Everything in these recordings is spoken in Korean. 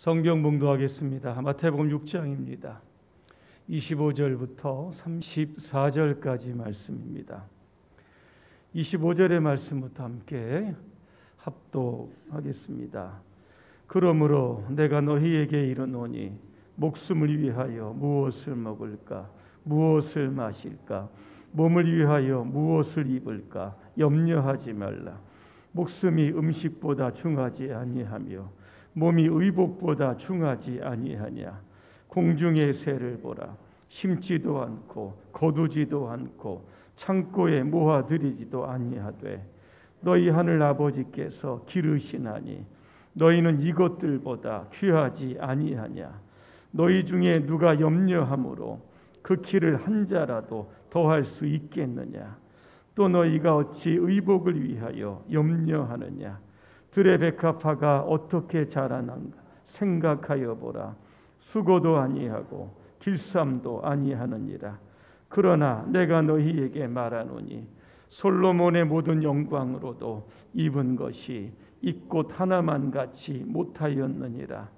성경 봉독하겠습니다. 마태복음 6장입니다. 25절부터 34절까지 말씀입니다. 25절의 말씀부터 함께 합독하겠습니다. 그러므로 내가 너희에게 이르노니 목숨을 위하여 무엇을 먹을까 무엇을 마실까 몸을 위하여 무엇을 입을까 염려하지 말라. 목숨이 음식보다 중하지 아니하며 몸이 의복보다 중하지 아니하냐. 공중의 새를 보라. 심지도 않고 거두지도 않고 창고에 모아들이지도 아니하되 너희 하늘 아버지께서 기르시나니 너희는 이것들보다 귀하지 아니하냐. 너희 중에 누가 염려함으로 그 키를 한 자라도 더할 수 있겠느냐. 또 너희가 어찌 의복을 위하여 염려하느냐. 들의 백합화가 어떻게 자라난가 생각하여 보라. 수고도 아니하고 길쌈도 아니하느니라. 그러나 내가 너희에게 말하노니 솔로몬의 모든 영광으로도 입은 것이 이 꽃 하나만 같이 못하였느니라.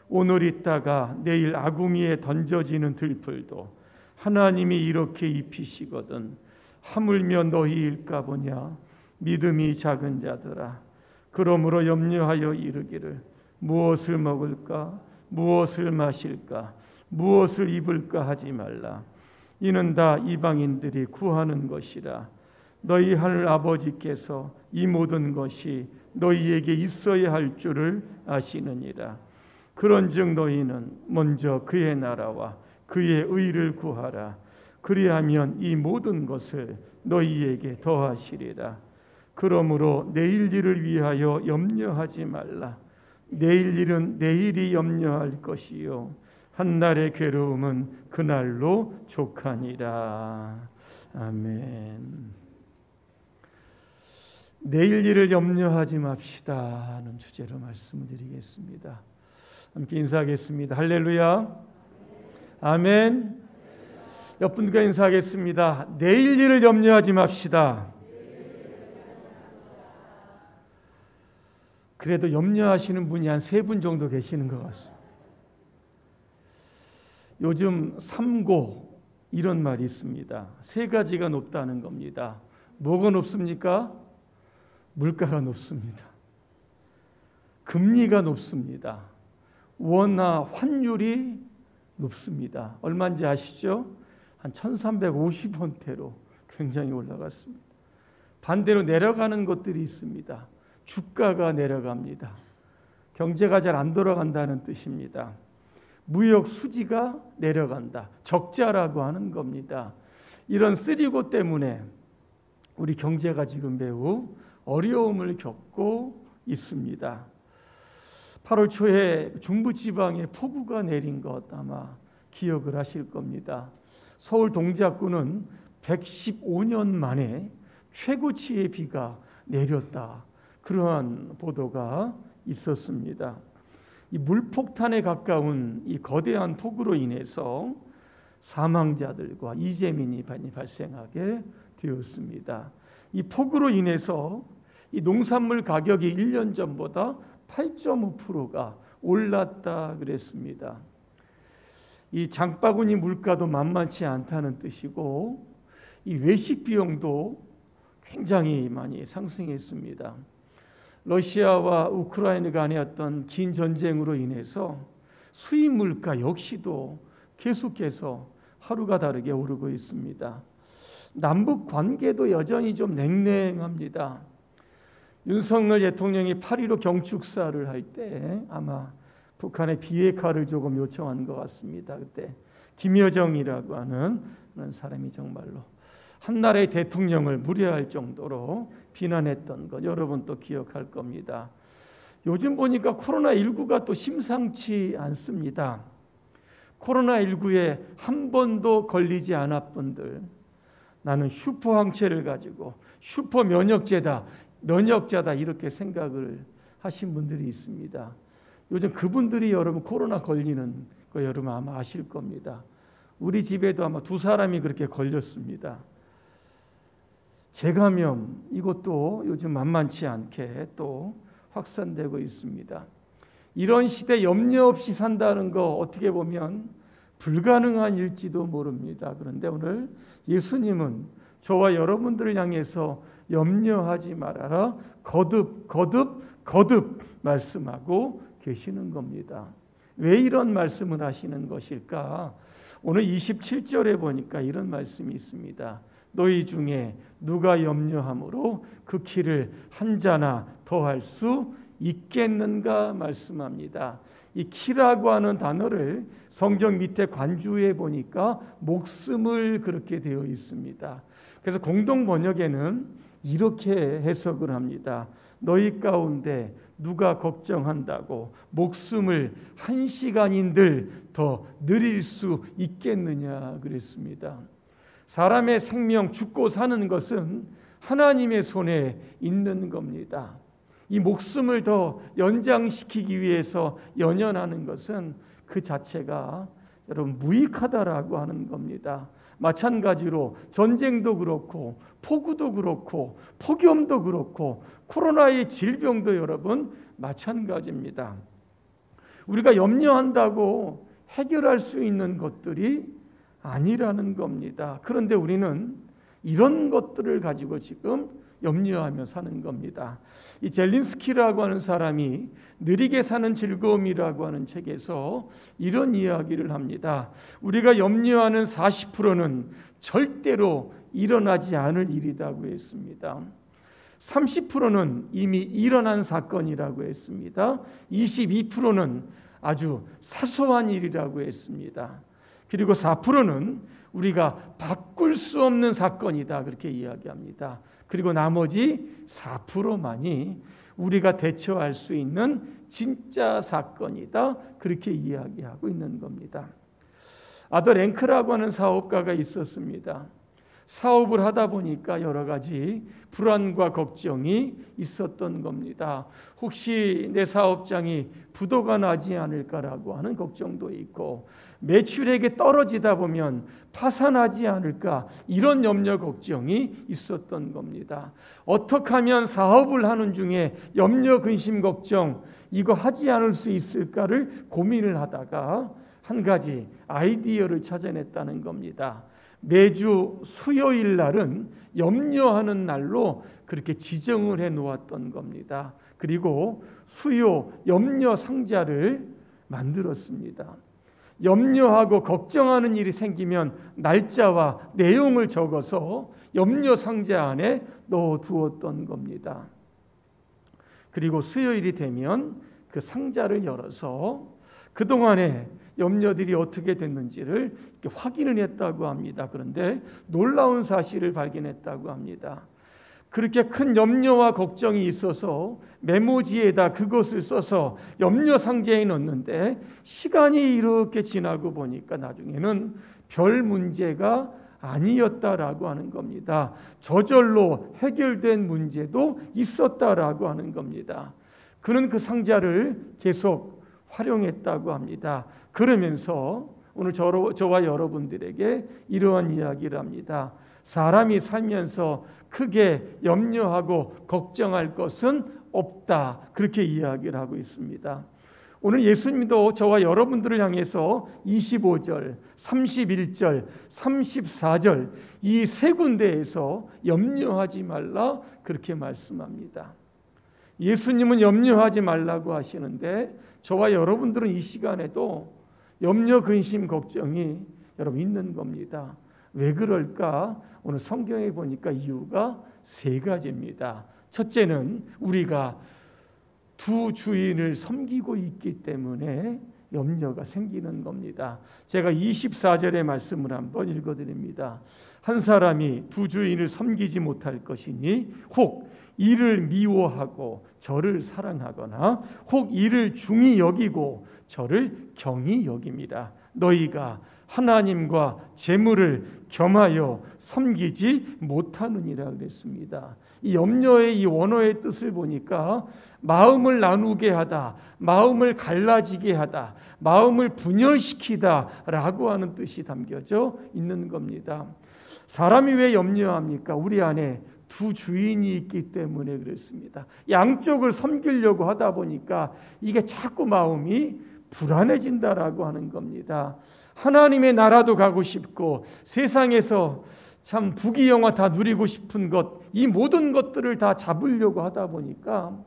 오늘 있다가 내일 아궁이에 던져지는 들풀도 하나님이 이렇게 입히시거든 하물며 너희일까 보냐. 믿음이 작은 자들아. 그러므로 염려하여 이르기를 무엇을 먹을까 무엇을 마실까 무엇을 입을까 하지 말라. 이는 다 이방인들이 구하는 것이라. 너희 하늘 아버지께서 이 모든 것이 너희에게 있어야 할 줄을 아시느니라. 그런즉 너희는 먼저 그의 나라와 그의 의를 구하라. 그리하면 이 모든 것을 너희에게 더하시리라. 그러므로 내일 일을 위하여 염려하지 말라. 내일 일은 내일이 염려할 것이요 한날의 괴로움은 그날로 족하니라. 아멘. 내일 일을 염려하지 맙시다 하는 주제로 말씀을 드리겠습니다. 함께 인사하겠습니다. 할렐루야. 아멘. 옆분과 인사하겠습니다. 내일 일을 염려하지 맙시다. 그래도 염려하시는 분이 한 3분 정도 계시는 것 같습니다. 요즘 삼고 이런 말이 있습니다. 3가지가 높다는 겁니다. 뭐가 높습니까? 물가가 높습니다. 금리가 높습니다. 원화 환율이 높습니다. 얼마인지 아시죠? 한 1350원대로 굉장히 올라갔습니다. 반대로 내려가는 것들이 있습니다. 주가가 내려갑니다. 경제가 잘 안 돌아간다는 뜻입니다. 무역 수지가 내려간다. 적자라고 하는 겁니다. 이런 쓰리고 때문에 우리 경제가 지금 매우 어려움을 겪고 있습니다. 8월 초에 중부지방에 폭우가 내린 것 아마 기억을 하실 겁니다. 서울 동작구는 115년 만에 최고치의 비가 내렸다. 그러한 보도가 있었습니다. 이 물폭탄에 가까운 이 거대한 폭우로 인해서 사망자들과 이재민이 발생하게 되었습니다. 이 폭우로 인해서 이 농산물 가격이 1년 전보다 8.5%가 올랐다 그랬습니다. 이 장바구니 물가도 만만치 않다는 뜻이고 이 외식 비용도 굉장히 많이 상승했습니다. 러시아와 우크라이나 간의 어떤 긴 전쟁으로 인해서 수입 물가 역시도 계속해서 하루가 다르게 오르고 있습니다. 남북 관계도 여전히 좀 냉랭합니다. 윤석열 대통령이 8.15 경축사를 할 때 아마 북한의 비핵화를 조금 요청한 것 같습니다. 그때 김여정이라고 하는 그런 사람이 정말로 한 나라의 대통령을 무례할 정도로 비난했던 것 여러분 또 기억할 겁니다. 요즘 보니까 코로나19가 또 심상치 않습니다. 코로나19에 한 번도 걸리지 않았분들 나는 슈퍼 항체를 가지고 슈퍼 면역자다 이렇게 생각을 하신 분들이 있습니다. 요즘 그분들이 여러분 코로나 걸리는 거 여러분 아마 아실 겁니다. 우리 집에도 아마 2사람이 그렇게 걸렸습니다. 재감염 이것도 요즘 만만치 않게 또 확산되고 있습니다. 이런 시대 염려 없이 산다는 거 어떻게 보면 불가능한 일지도 모릅니다. 그런데 오늘 예수님은 저와 여러분들을 향해서 염려하지 말아라. 거듭 말씀하고 계시는 겁니다. 왜 이런 말씀을 하시는 것일까? 오늘 27절에 보니까 이런 말씀이 있습니다. 너희 중에 누가 염려함으로 그 키를 한 자나 더할 수 있겠는가 말씀합니다. 이 키라고 하는 단어를 성경 밑에 관주에 보니까 목숨을 그렇게 되어 있습니다. 그래서 공동 번역에는 이렇게 해석을 합니다. 너희 가운데 누가 걱정한다고 목숨을 1시간인들 더 늘릴 수 있겠느냐 그랬습니다. 사람의 생명 죽고 사는 것은 하나님의 손에 있는 겁니다. 이 목숨을 더 연장시키기 위해서 연연하는 것은 그 자체가 여러분 무익하다라고 하는 겁니다. 마찬가지로 전쟁도 그렇고 폭우도 그렇고 폭염도 그렇고 코로나의 질병도 여러분 마찬가지입니다. 우리가 염려한다고 해결할 수 있는 것들이 아니라는 겁니다. 그런데 우리는 이런 것들을 가지고 지금 염려하며 사는 겁니다. 이 젤린스키라고 하는 사람이 느리게 사는 즐거움이라고 하는 책에서 이런 이야기를 합니다. 우리가 염려하는 40%는 절대로 일어나지 않을 일이라고 했습니다. 30%는 이미 일어난 사건이라고 했습니다. 22%는 아주 사소한 일이라고 했습니다. 그리고 4%는 우리가 바꿀 수 없는 사건이다 그렇게 이야기합니다. 그리고 나머지 4%만이 우리가 대처할 수 있는 진짜 사건이다 그렇게 이야기하고 있는 겁니다. 아더 랭크라고 하는 사업가가 있었습니다. 사업을 하다 보니까 여러 가지 불안과 걱정이 있었던 겁니다. 혹시 내 사업장이 부도가 나지 않을까라고 하는 걱정도 있고 매출액이 떨어지다 보면 파산하지 않을까 이런 염려 걱정이 있었던 겁니다. 어떻게 하면 사업을 하는 중에 염려 근심 걱정 이거 하지 않을 수 있을까를 고민을 하다가 한 가지 아이디어를 찾아냈다는 겁니다. 매주 수요일 날은 염려하는 날로 그렇게 지정을 해 놓았던 겁니다. 그리고 수요 염려 상자를 만들었습니다. 염려하고 걱정하는 일이 생기면 날짜와 내용을 적어서 염려 상자 안에 넣어 두었던 겁니다. 그리고 수요일이 되면 그 상자를 열어서 그동안에 염려들이 어떻게 됐는지를 확인을 했다고 합니다. 그런데 놀라운 사실을 발견했다고 합니다. 그렇게 큰 염려와 걱정이 있어서 메모지에다 그것을 써서 염려 상자에 넣었는데 시간이 이렇게 지나고 보니까 나중에는 별 문제가 아니었다라고 하는 겁니다. 저절로 해결된 문제도 있었다라고 하는 겁니다. 그는 그 상자를 계속 활용했다고 합니다. 그러면서 오늘 저와 여러분들에게 이러한 이야기를 합니다. 사람이 살면서 크게 염려하고 걱정할 것은 없다. 그렇게 이야기를 하고 있습니다. 오늘 예수님도 저와 여러분들을 향해서 25절, 31절, 34절 이 세 군데에서 염려하지 말라 그렇게 말씀합니다. 예수님은 염려하지 말라고 하시는데 저와 여러분들은 이 시간에도 염려, 근심, 걱정이 여러분 있는 겁니다. 왜 그럴까? 오늘 성경에 보니까 이유가 세 가지입니다. 첫째는 우리가 두 주인을 섬기고 있기 때문에 염려가 생기는 겁니다. 제가 24절의 말씀을 한번 읽어드립니다. 한 사람이 두 주인을 섬기지 못할 것이니 혹 이를 미워하고 저를 사랑하거나 혹 이를 중히 여기고 저를 경히 여깁니다. 너희가 하나님과 재물을 겸하여 섬기지 못하느니라 그랬습니다. 이 염려의 이 원어의 뜻을 보니까 마음을 나누게 하다, 마음을 갈라지게 하다, 마음을 분열시키다라고 하는 뜻이 담겨져 있는 겁니다. 사람이 왜 염려합니까? 우리 안에 두 주인이 있기 때문에 그렇습니다. 양쪽을 섬기려고 하다 보니까 이게 자꾸 마음이 불안해진다라고 하는 겁니다. 하나님의 나라도 가고 싶고 세상에서 참 부귀영화 다 누리고 싶은 것, 이 모든 것들을 다 잡으려고 하다 보니까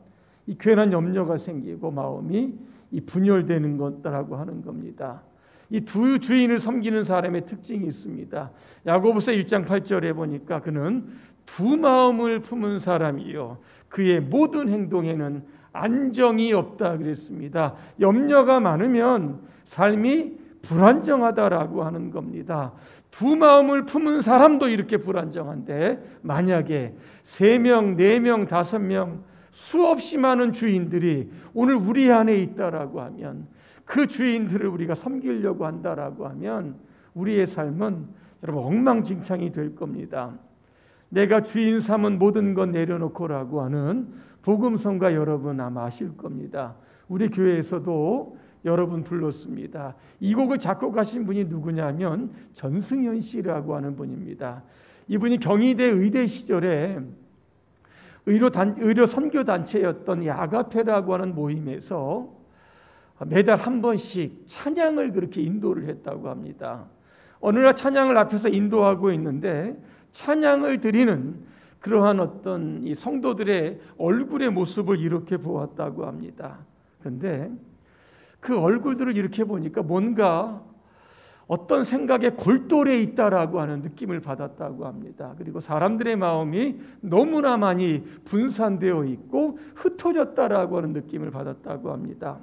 이 괜한 염려가 생기고 마음이 이 분열되는 것이라고 하는 겁니다. 이 두 주인을 섬기는 사람의 특징이 있습니다. 야고보서 1장 8절에 보니까 그는 두 마음을 품은 사람이요 그의 모든 행동에는 안정이 없다 그랬습니다. 염려가 많으면 삶이 불안정하다라고 하는 겁니다. 두 마음을 품은 사람도 이렇게 불안정한데 만약에 3명, 4명, 5명 수없이 많은 주인들이 오늘 우리 안에 있다라고 하면 그 주인들을 우리가 섬기려고 한다라고 하면 우리의 삶은 여러분 엉망진창이 될 겁니다. 내가 주인 삼은 모든 것 내려놓고라고 하는 복음성가 여러분 아마 아실 겁니다. 우리 교회에서도 여러분 불렀습니다. 이 곡을 작곡하신 분이 누구냐면 전승현 씨라고 하는 분입니다. 이분이 경희대 의대 시절에 의료 선교 단체였던 이 아가페라고 하는 모임에서 매달 한 번씩 찬양을 그렇게 인도를 했다고 합니다. 어느 날 찬양을 앞에서 인도하고 있는데 찬양을 드리는 그러한 어떤 이 성도들의 얼굴의 모습을 이렇게 보았다고 합니다. 그런데 그 얼굴들을 이렇게 보니까 뭔가 어떤 생각에 골똘해 있다라고 하는 느낌을 받았다고 합니다. 그리고 사람들의 마음이 너무나 많이 분산되어 있고 흩어졌다라고 하는 느낌을 받았다고 합니다.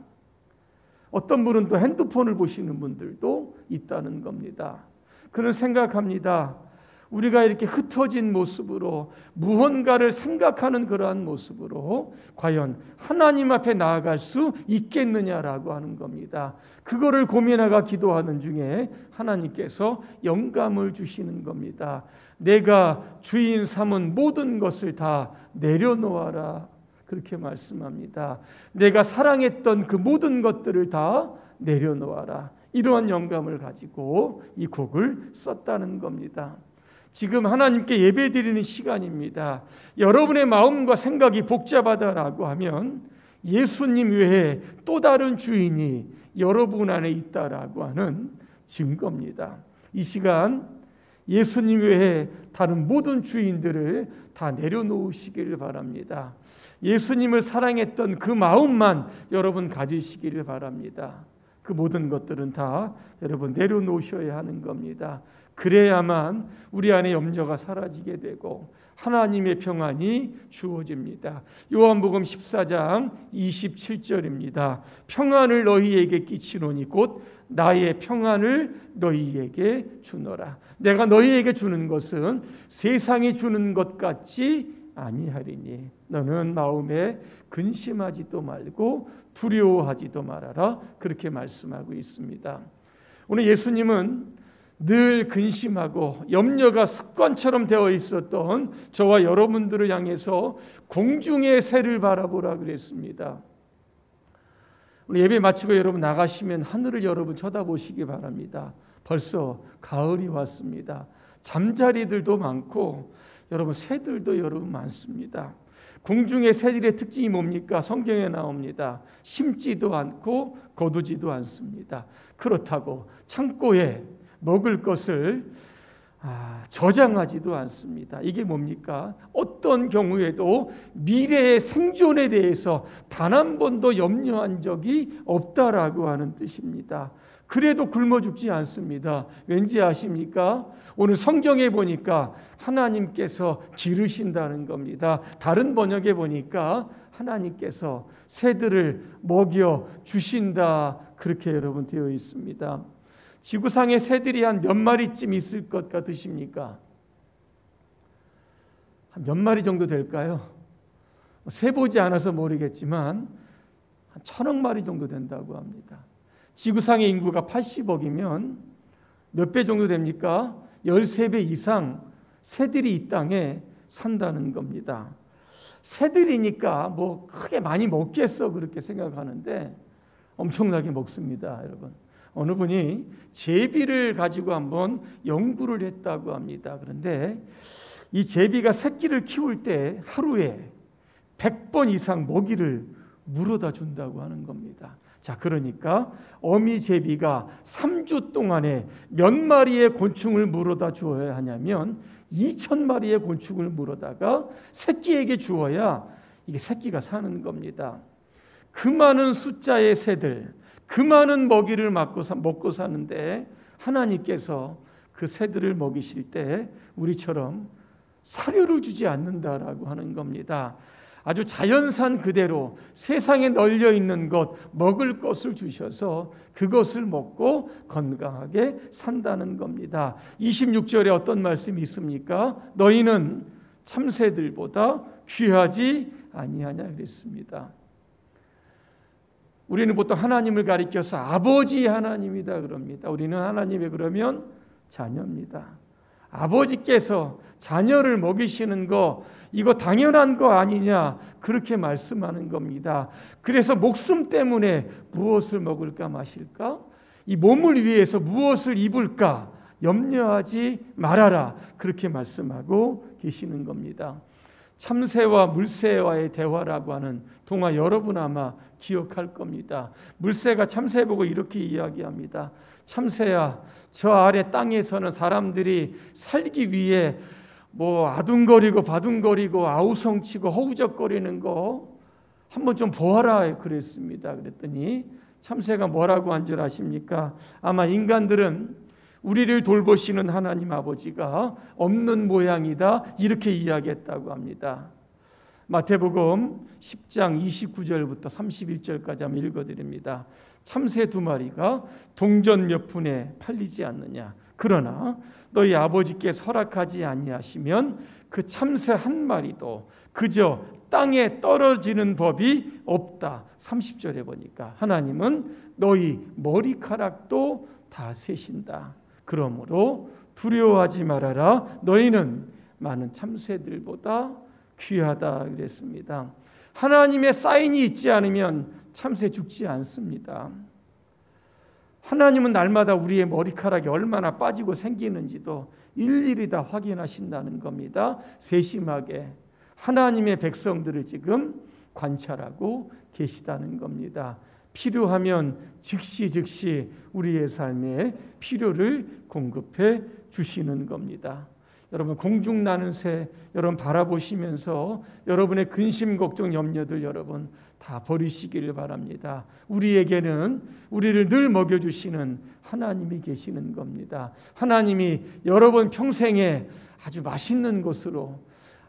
어떤 분은 또 핸드폰을 보시는 분들도 있다는 겁니다. 그는 생각합니다. 우리가 이렇게 흩어진 모습으로 무언가를 생각하는 그러한 모습으로 과연 하나님 앞에 나아갈 수 있겠느냐라고 하는 겁니다. 그거를 고민하가 기도하는 중에 하나님께서 영감을 주시는 겁니다. 내가 주인 삼은 모든 것을 다 내려놓아라. 그렇게 말씀합니다. 내가 사랑했던 그 모든 것들을 다 내려놓아라. 이러한 영감을 가지고 이 곡을 썼다는 겁니다. 지금 하나님께 예배드리는 시간입니다. 여러분의 마음과 생각이 복잡하다라고 하면 예수님 외에 또 다른 주인이 여러분 안에 있다라고 하는 증거입니다. 이 시간 예수님 외에 다른 모든 주인들을 다 내려놓으시기를 바랍니다. 예수님을 사랑했던 그 마음만 여러분 가지시기를 바랍니다. 그 모든 것들은 다 여러분 내려놓으셔야 하는 겁니다. 그래야만 우리 안에 염려가 사라지게 되고 하나님의 평안이 주어집니다. 요한복음 14장 27절입니다. 평안을 너희에게 끼치노니 곧 나의 평안을 너희에게 주노라. 내가 너희에게 주는 것은 세상이 주는 것 같지 아니하리니 너는 마음에 근심하지도 말고 두려워하지도 말아라. 그렇게 말씀하고 있습니다. 오늘 예수님은 늘 근심하고 염려가 습관처럼 되어 있었던 저와 여러분들을 향해서 공중의 새를 바라보라 그랬습니다. 오늘 예배 마치고 여러분 나가시면 하늘을 여러분 쳐다보시기 바랍니다. 벌써 가을이 왔습니다. 잠자리들도 많고 여러분 새들도 여러분 많습니다. 공중의 새들의 특징이 뭡니까? 성경에 나옵니다. 심지도 않고 거두지도 않습니다. 그렇다고 창고에 먹을 것을 저장하지도 않습니다. 이게 뭡니까? 어떤 경우에도 미래의 생존에 대해서 단 한 번도 염려한 적이 없다라고 하는 뜻입니다. 그래도 굶어 죽지 않습니다. 왠지 아십니까? 오늘 성경에 보니까 하나님께서 기르신다는 겁니다. 다른 번역에 보니까 하나님께서 새들을 먹여 주신다. 그렇게 여러분 되어 있습니다. 지구상에 새들이 한 몇 마리쯤 있을 것 같으십니까? 한 몇 마리 정도 될까요? 세보지 않아서 모르겠지만 한 1,000억 마리 정도 된다고 합니다. 지구상의 인구가 80억이면 몇 배 정도 됩니까? 13배 이상 새들이 이 땅에 산다는 겁니다. 새들이니까 뭐 크게 많이 먹겠어 그렇게 생각하는데 엄청나게 먹습니다, 여러분. 어느 분이 제비를 가지고 한번 연구를 했다고 합니다. 그런데 이 제비가 새끼를 키울 때 하루에 100번 이상 먹이를 물어다 준다고 하는 겁니다. 자, 그러니까 어미 제비가 3주 동안에 몇 마리의 곤충을 물어다 주어야 하냐면 2,000마리의 곤충을 물어다가 새끼에게 주어야 이게 새끼가 사는 겁니다. 그 많은 숫자의 새들, 그 많은 먹이를 먹고 사는데 하나님께서 그 새들을 먹이실 때 우리처럼 사료를 주지 않는다라고 하는 겁니다. 아주 자연산 그대로 세상에 널려 있는 것, 먹을 것을 주셔서 그것을 먹고 건강하게 산다는 겁니다. 26절에 어떤 말씀이 있습니까? 너희는 참새들보다 귀하지 아니하냐 그랬습니다. 우리는 보통 하나님을 가리켜서 아버지 하나님이다 그럽니다. 우리는 하나님의 그러면 자녀입니다. 아버지께서 자녀를 먹이시는 거 이거 당연한 거 아니냐 그렇게 말씀하는 겁니다. 그래서 목숨 때문에 무엇을 먹을까 마실까? 이 몸을 위해서 무엇을 입을까 염려하지 말아라 그렇게 말씀하고 계시는 겁니다. 참새와 물새와의 대화라고 하는 동화 여러분 아마 기억할 겁니다. 물새가 참새 보고 이렇게 이야기합니다. 참새야, 저 아래 땅에서는 사람들이 살기 위해 아둥거리고 바둥거리고 아우성치고 허우적거리는 거 한번 좀 보아라 그랬습니다. 그랬더니 참새가 뭐라고 한 줄 아십니까? 아마 인간들은 우리를 돌보시는 하나님 아버지가 없는 모양이다 이렇게 이야기했다고 합니다. 마태복음 10장 29절부터 31절까지 한번 읽어드립니다. 참새 2마리가 동전 몇 푼에 팔리지 않느냐. 그러나 너희 아버지께서 허락하지 아니하시면 그 참새 1마리도 그저 땅에 떨어지는 법이 없다. 30절에 보니까 하나님은 너희 머리카락도 다 세신다. 그러므로 두려워하지 말아라. 너희는 많은 참새들보다 귀하다 그랬습니다. 하나님의 사인이 있지 않으면 참새 죽지 않습니다. 하나님은 날마다 우리의 머리카락이 얼마나 빠지고 생기는지도 일일이 다 확인하신다는 겁니다. 세심하게 하나님의 백성들을 지금 관찰하고 계시다는 겁니다. 필요하면 즉시 우리의 삶에 필요를 공급해 주시는 겁니다. 여러분 공중 나는 새 여러분 바라보시면서 여러분의 근심 걱정 염려들 여러분 다 버리시기를 바랍니다. 우리에게는 우리를 늘 먹여주시는 하나님이 계시는 겁니다. 하나님이 여러분 평생에 아주 맛있는 것으로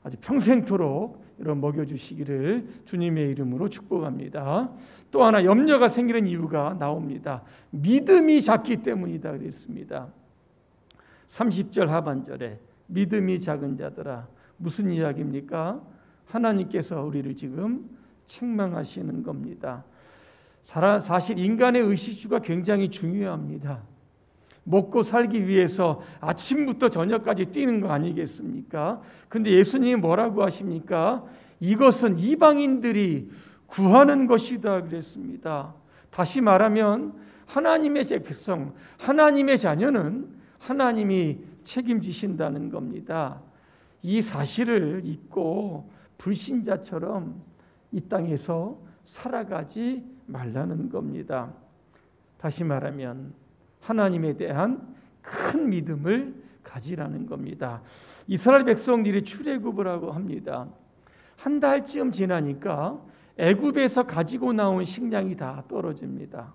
아주 평생토록 여러분 먹여주시기를 주님의 이름으로 축복합니다. 또 하나 염려가 생기는 이유가 나옵니다. 믿음이 작기 때문이다 그랬습니다. 30절 하반절에 믿음이 작은 자들아 무슨 이야기입니까? 하나님께서 우리를 지금 책망하시는 겁니다. 사실 인간의 의식주가 굉장히 중요합니다. 먹고 살기 위해서 아침부터 저녁까지 뛰는 거 아니겠습니까? 근데 예수님이 뭐라고 하십니까? 이것은 이방인들이 구하는 것이다 그랬습니다. 다시 말하면 하나님의 백성, 하나님의 자녀는 하나님이 책임지신다는 겁니다. 이 사실을 잊고 불신자처럼 이 땅에서 살아가지 말라는 겁니다. 다시 말하면 하나님에 대한 큰 믿음을 가지라는 겁니다. 이스라엘 백성들이 출애굽을 하고 합니다. 한 달쯤 지나니까 애굽에서 가지고 나온 식량이 다 떨어집니다.